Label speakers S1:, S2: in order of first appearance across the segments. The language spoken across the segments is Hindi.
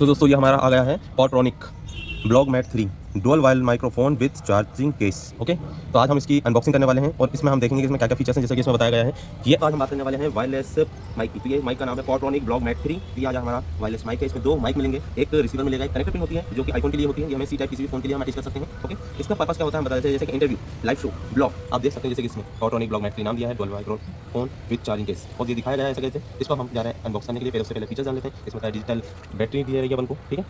S1: तो दोस्तों ये हमारा आ गया है Podtronic vlog mate 3 dual wireless microphone with charging case. Okay, तो आज हम इसकी अनबॉक्सिंग करने वाले हैं और इसमें हम देखेंगे कि इसमें क्या क्या फीचर्स हैं, जैसे कि इसमें बताया गया है कि ये आज हम बात करने वाले हैं वायरलेस माइक की। तो ये माइक का नाम है पॉडट्रॉनिक ब्लॉग मैट 3। ये आज हमारा वायरलेस माइक है। इसमें दो माइक मिलेंगे, एक रिसीवर मिलेगा, एक कनेक्टर पिन होती है जो कि आईफोन के लिए होती है, ये हमें सी टाइप किसी भी फोन के लिए हम अटैच कर सकते हैं। ओके, इसका पर्पस क्या होता है हम बता देते हैं, जैसे कि इंटरव्यू, लाइव शो, ब्लॉग आप देख सकते हैं, जैसे कि इसमें पॉडट्रॉनिक ब्लॉग मैट 3 नाम दिया है, dual microphone with charging case, और ये दिखाया गया है ऐसे कैसे। इसको हम जा रहे हैं अनबॉक्स करने के लिए। पहले उससे पहले फीचर्स जान लेते हैं। इसमें डिजिटल बैटरी दी है अपन को, ठीक है,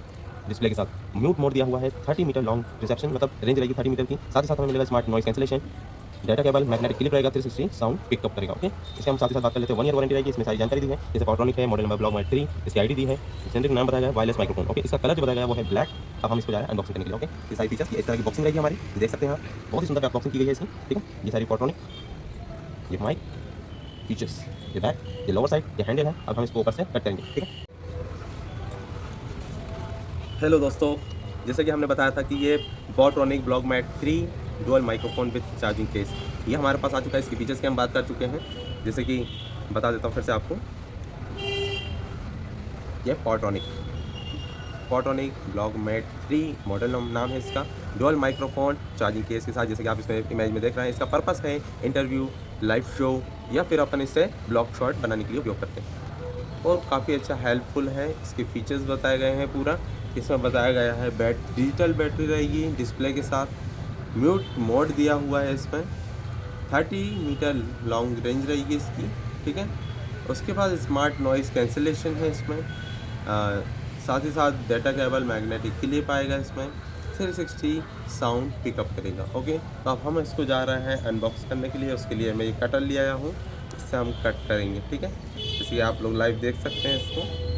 S1: डिस्प्ले के साथ म्यूट मोड दिया हुआ है, 30 मीटर लॉन्ग रिसेप्शन, मतलब रेंज रहेगी 30 मीटर की। साथ ही साथ हमें मिलेगा smart noise cancellation, data cable, magnetic clip रहेगा, 360 साउंड पिकअप करेगा। ओके, इसके हम साथ ही साथ बात कर लेते हैं। 1 ईयर वारंटी रहेगी। इसमें सारी जानकारी दी है, जैसे पॉडट्रॉनिक है, मॉडल नंबर ब्लॉग मैट 3, इसकी आईडी दी है, जेनरिक नाम बताया गया है वायरलेस माइक्रोफोन। ओके, इसका कलर जो बताया गया वो है ब्लैक। अब हम इसको जा रहे हैं अनबॉक्सिंग करने के लिए। ओके, ये सारी फीचर्स, इस तरह की बॉक्सिंग रहेगी हमारी, देख सकते हैं आप, बहुत ही सुंदर अनबॉक्सिंग की गई है इसकी, ठीक है। ये सारी पॉडट्रॉनिक, ये माइक फीचर्स, ये बैक, ये लोअर साइड, ये हैंडल है। अब हम इसको ऊपर से कट करेंगे, ठीक है। हेलो दोस्तों, जैसे कि हमने बताया था कि ये Podtronic vlog mate 3 dual microphone with charging case ये हमारे पास आ चुका है। इसकी फीचर्स की हम बात कर चुके हैं, जैसे कि बता देता हूँ फिर से आपको। ये पॉडट्रॉनिक ब्लॉग मैट 3 मॉडल नाम है इसका, डुअल माइक्रोफोन चार्जिंग केस के साथ, जैसे कि आप इसमें इमेज में देख रहे हैं। इसका पर्पस है इंटरव्यू, लाइव शो या फिर अपन इससे ब्लॉग शॉट बनाने के लिए उपयोग करते हैं, और काफ़ी अच्छा हेल्पफुल है। इसके फीचर्स बताए गए हैं पूरा। इसमें बताया गया है डिजिटल बैटरी रहेगी डिस्प्ले के साथ, म्यूट मोड दिया हुआ है इसमें, 30 मीटर लॉन्ग रेंज रहेगी इसकी, ठीक है। उसके बाद स्मार्ट नॉइस कैंसिलेशन है इसमें, साथ ही साथ डाटा केबल, मैग्नेटिक क्लिप आएगा इसमें, 360 साउंड पिकअप करेगा। ओके, तो अब हम इसको जा रहे हैं अनबॉक्स करने के लिए। उसके लिए मैं ये कटर ले आया हूँ, इससे हम कट करेंगे, ठीक है। जैसे कि आप लोग लाइव देख सकते हैं इसको।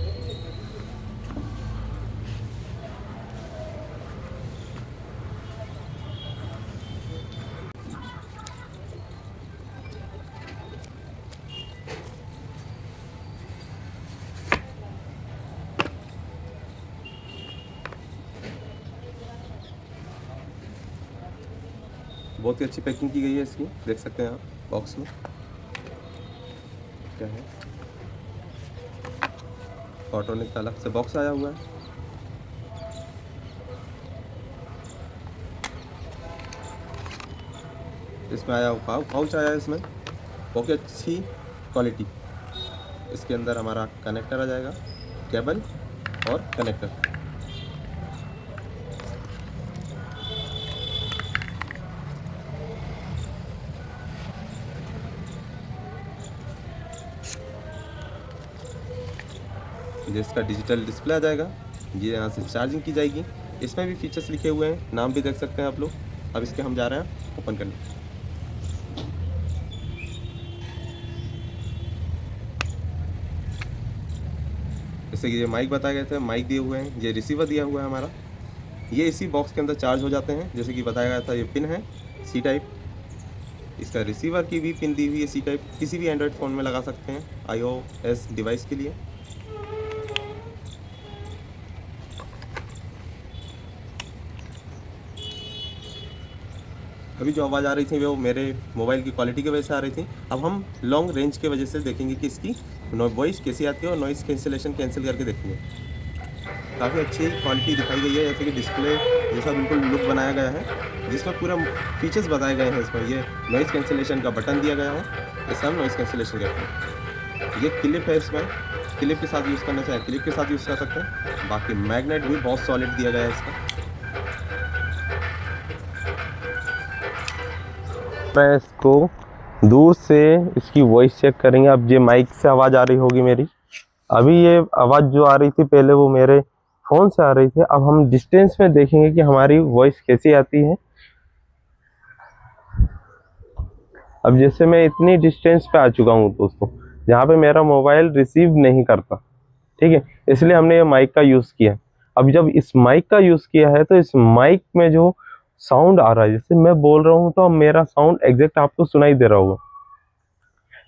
S1: बहुत ही अच्छी पैकिंग की गई है इसकी, देख सकते हैं आप बॉक्स में क्या है। पॉडट्रॉनिक का अलग से बॉक्स आया हुआ है। इसमें आया पाउच आया है इसमें, बहुत ही अच्छी क्वालिटी। इसके अंदर हमारा कनेक्टर आ जाएगा, केबल और कनेक्टर। जिसका डिजिटल डिस्प्ले आ जाएगा, ये यहाँ से चार्जिंग की जाएगी। इसमें भी फीचर्स लिखे हुए हैं, नाम भी देख सकते हैं आप लोग। अब इसके हम जा रहे हैं ओपन करने। जैसे कि ये माइक बताए गए थे, माइक दिए हुए हैं, ये रिसीवर दिया हुआ है हमारा, ये इसी बॉक्स के अंदर चार्ज हो जाते हैं। जैसे कि बताया गया था, ये पिन है सी टाइप, इसका रिसीवर की भी पिन दी हुई है सी टाइप, किसी भी एंड्रॉयड फ़ोन में लगा सकते हैं iOS डिवाइस के लिए। अभी जो आवाज़ आ रही थी वो मेरे मोबाइल की क्वालिटी की वजह से आ रही थी। अब हम लॉन्ग रेंज की वजह से देखेंगे कि इसकी वॉइस कैसी आती है, और नॉइस कैंसिलेशन कैंसिल करके देखेंगे। काफ़ी अच्छी क्वालिटी दिखाई गई है, जैसे कि डिस्प्ले जैसा बिल्कुल लुक बनाया गया है, जिसमें पूरा फीचर्स बताए गए हैं। इसमें ये नॉइस कैंसिलेशन का बटन दिया गया है, इससे हम नॉइस कैंसिलेशन करते हैं। ये क्लिप है, इसमें क्लिप के साथ यूज़ करना चाहे क्लिप के साथ यूज़ कर सकते हैं। बाकी मैग्नेट भी बहुत सॉलिड दिया गया है इसका। मैं इसको दूर से इसकी वॉइस चेक करेंगे। अब ये माइक से आवाज़ आ रही होगी मेरी, अभी ये आवाज़ जो आ रही थी पहले वो मेरे फ़ोन से आ रही थी। अब हम डिस्टेंस में देखेंगे कि हमारी वॉइस कैसी आती है। अब जैसे मैं इतनी डिस्टेंस पे आ चुका हूँ दोस्तों, जहाँ पे मेरा मोबाइल रिसीव नहीं करता, ठीक है, इसलिए हमने ये माइक का यूज़ किया। अब जब इस माइक का यूज़ किया है तो इस माइक में जो साउंड आ रहा है, जैसे मैं बोल रहा हूँ तो मेरा साउंड एग्जैक्ट आपको सुनाई दे रहा होगा,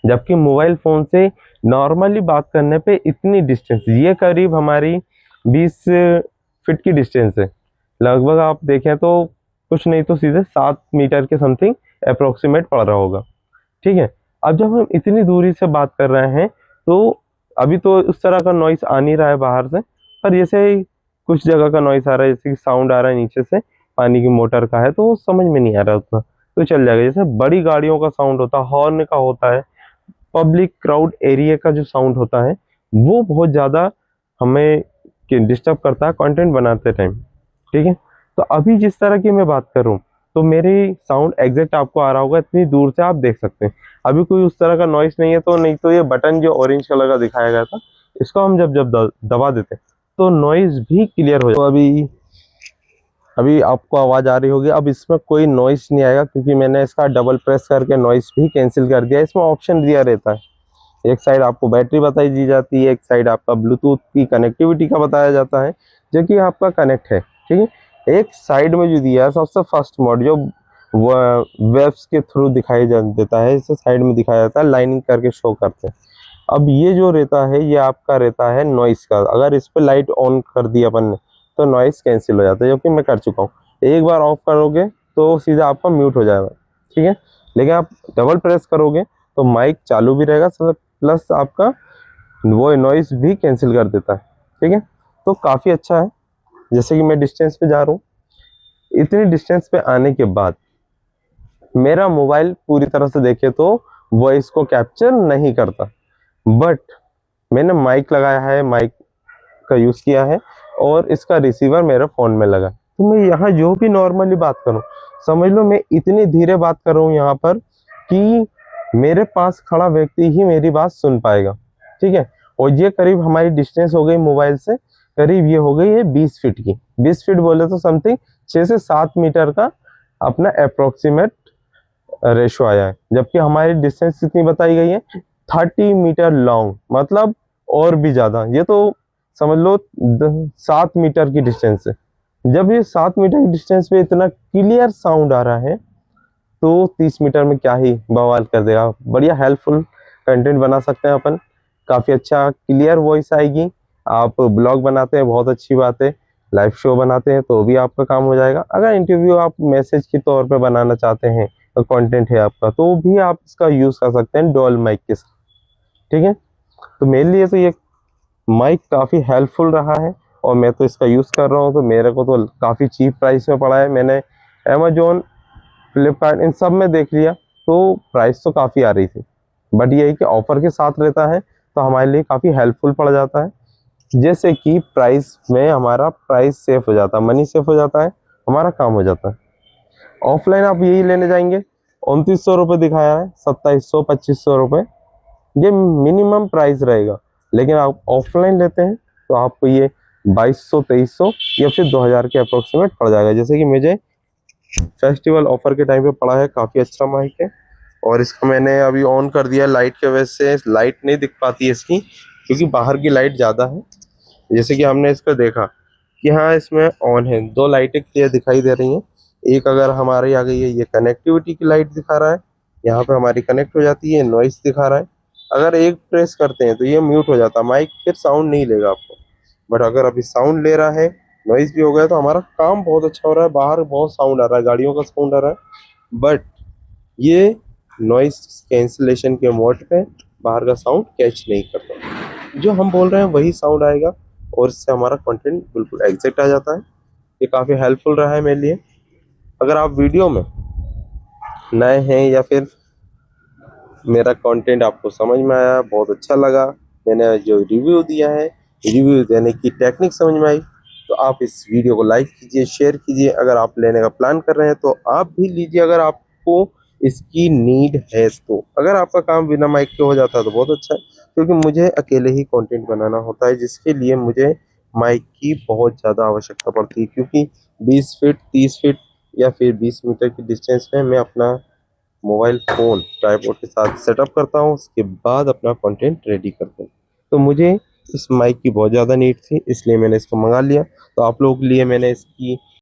S1: जबकि मोबाइल फ़ोन से नॉर्मली बात करने पे इतनी डिस्टेंस, ये करीब हमारी 20 फीट की डिस्टेंस है लगभग। आप देखें तो कुछ नहीं तो सीधे 7 मीटर के समथिंग अप्रोक्सीमेट पड़ रहा होगा, ठीक है। अब जब हम इतनी दूरी से बात कर रहे हैं तो अभी तो उस तरह का नॉइस आ नहीं रहा है बाहर से, पर जैसे
S2: कुछ जगह का नॉइस आ रहा है, जैसे कि साउंड आ रहा है नीचे से, पानी की मोटर का है, तो वो समझ में नहीं आ रहा उतना, तो चल जाएगा। जैसे बड़ी गाड़ियों का साउंड होता है, हॉर्न का होता है, पब्लिक क्राउड एरिया का जो साउंड होता है, वो बहुत ज़्यादा हमें डिस्टर्ब करता है कंटेंट बनाते टाइम। ठीक है, तो अभी जिस तरह की मैं बात कर रहा हूँ, तो मेरी साउंड एग्जैक्ट आपको आ रहा होगा, इतनी दूर से आप देख सकते हैं। अभी कोई उस तरह का नॉइस नहीं है, तो नहीं तो ये बटन जो ऑरेंज कलर का दिखाया गया था, इसको हम जब जब दबा देते हैं तो नॉइस भी क्लियर हो जाए। तो अभी अभी आपको आवाज़ आ रही होगी। अब इसमें कोई नॉइस नहीं आएगा, क्योंकि मैंने इसका डबल प्रेस करके नॉइस भी कैंसिल कर दिया। इसमें ऑप्शन दिया रहता है, एक साइड आपको बैटरी बताई दी जाती है, एक साइड आपका ब्लूटूथ की कनेक्टिविटी का बताया जाता है, जो कि आपका कनेक्ट है। ठीक है, एक साइड में जो दिया है सबसे फर्स्ट मोड, जो वेव्स के थ्रू दिखाई देता है, इसे साइड में दिखाया जाता है, लाइनिंग करके शो करते हैं। अब ये जो रहता है, ये आपका रहता है नॉइस का। अगर इस पर लाइट ऑन कर दी अपन ने, तो नॉइस कैंसिल हो जाता है, जो कि मैं कर चुका हूँ। एक बार ऑफ करोगे तो सीधा आपका म्यूट हो जाएगा। ठीक है, लेकिन आप डबल प्रेस करोगे तो माइक चालू भी रहेगा, प्लस आपका वो नॉइस भी कैंसिल कर देता है। ठीक है, तो काफ़ी अच्छा है। जैसे कि मैं डिस्टेंस पे जा रहा हूँ, इतनी डिस्टेंस पे आने के बाद मेरा मोबाइल पूरी तरह से देखे तो वॉइस को कैप्चर नहीं करता, बट मैंने माइक लगाया है, माइक का यूज़ किया है, और इसका रिसीवर मेरे फ़ोन में लगा। तो मैं यहाँ जो भी नॉर्मली बात करूँ, समझ लो मैं इतनी धीरे बात कर रहा हूँ यहाँ पर कि मेरे पास खड़ा व्यक्ति ही मेरी बात सुन पाएगा। ठीक है, और ये करीब हमारी डिस्टेंस हो गई मोबाइल से, करीब ये हो गई है 20 फीट की। 20 फीट बोले तो समथिंग 6 से 7 मीटर का अपना अप्रोक्सीमेट रेशो आया है, जबकि हमारी डिस्टेंस कितनी बताई गई है, 30 मीटर लॉन्ग, मतलब और भी ज़्यादा। ये तो समझ लो 7 मीटर की डिस्टेंस है। जब ये 7 मीटर की डिस्टेंस पे इतना क्लियर साउंड आ रहा है, तो 30 मीटर में क्या ही बवाल कर देगा। बढ़िया हेल्पफुल कंटेंट बना सकते हैं अपन, काफ़ी अच्छा क्लियर वॉइस आएगी। आप ब्लॉग बनाते हैं, बहुत अच्छी बात है। लाइव शो बनाते हैं तो भी आपका काम हो जाएगा। अगर इंटरव्यू आप मैसेज के तौर पे बनाना चाहते हैं, तो कंटेंट है आपका, तो भी आप इसका यूज़ कर सकते हैं डुअल माइक के साथ। ठीक है, तो मेरे लिए तो ये माइक काफ़ी हेल्पफुल रहा है, और मैं तो इसका यूज़ कर रहा हूँ, तो मेरे को तो काफ़ी चीप प्राइस में पड़ा है। मैंने अमेजोन, फ्लिपकार्ट, इन सब में देख लिया, तो प्राइस तो काफ़ी आ रही थी, बट ये है कि ऑफर के साथ रहता है, तो हमारे लिए काफ़ी हेल्पफुल पड़ जाता है। जैसे कि प्राइस में हमारा प्राइस सेफ हो जाता है, मनी सेफ हो जाता है, हमारा काम हो जाता है। ऑफलाइन आप यही लेने जाएंगे, 2900 रुपये दिखाया है, 2700 2500 रुपये ये मिनिमम प्राइस रहेगा। लेकिन आप ऑफलाइन लेते हैं तो आपको ये 2200 2300 या फिर 2000 के अप्रोक्सीमेट पड़ जाएगा। जैसे कि मुझे फेस्टिवल ऑफर के टाइम पे पड़ा है, काफ़ी अच्छा माइक है। और इसका मैंने अभी ऑन कर दिया, लाइट के वजह से लाइट नहीं दिख पाती है इसकी, क्योंकि बाहर की लाइट ज़्यादा है। जैसे कि हमने इसको देखा कि हाँ इसमें ऑन है, 2 लाइटें क्लियर दिखाई दे रही हैं। एक अगर हमारी आ गई है, ये कनेक्टिविटी की लाइट दिखा रहा है, यहाँ पे हमारी कनेक्ट हो जाती है, नॉइस दिखा रहा है। अगर एक प्रेस करते हैं तो ये म्यूट हो जाता है, माइक फिर साउंड नहीं लेगा आपको। बट अगर अभी साउंड ले रहा है, नॉइस भी हो गया, तो हमारा काम बहुत अच्छा हो रहा है। बाहर बहुत साउंड आ रहा है, गाड़ियों का साउंड आ रहा है, बट ये नॉइस कैंसिलेशन के मोड पे बाहर का साउंड कैच नहीं करता। जो हम बोल रहे हैं वही साउंड आएगा, और इससे हमारा कंटेंट बिल्कुल एग्जैक्ट आ जाता है। ये काफ़ी हेल्पफुल रहा है मेरे लिए। अगर आप वीडियो में नए हैं, या फिर मेरा कंटेंट आपको समझ में आया, बहुत अच्छा लगा, मैंने जो रिव्यू दिया है, रिव्यू देने की टेक्निक समझ में आई, तो आप इस वीडियो को लाइक कीजिए, शेयर कीजिए। अगर आप लेने का प्लान कर रहे हैं तो आप भी लीजिए, अगर आपको इसकी नीड है तो। अगर आपका काम बिना माइक के हो जाता है तो बहुत अच्छा है, क्योंकि मुझे अकेले ही कंटेंट बनाना होता है, जिसके लिए मुझे माइक की बहुत ज़्यादा आवश्यकता पड़ती है। क्योंकि 20 फीट 30 फीट या फिर 20 मीटर की डिस्टेंस में मैं अपना मोबाइल फ़ोन ट्राइपॉड के साथ सेटअप करता हूँ, उसके बाद अपना कंटेंट रेडी करता हूँ। तो मुझे इस माइक की बहुत ज़्यादा नीड थी, इसलिए मैंने इसको मंगा लिया। तो आप लोगों के लिए मैंने इसकी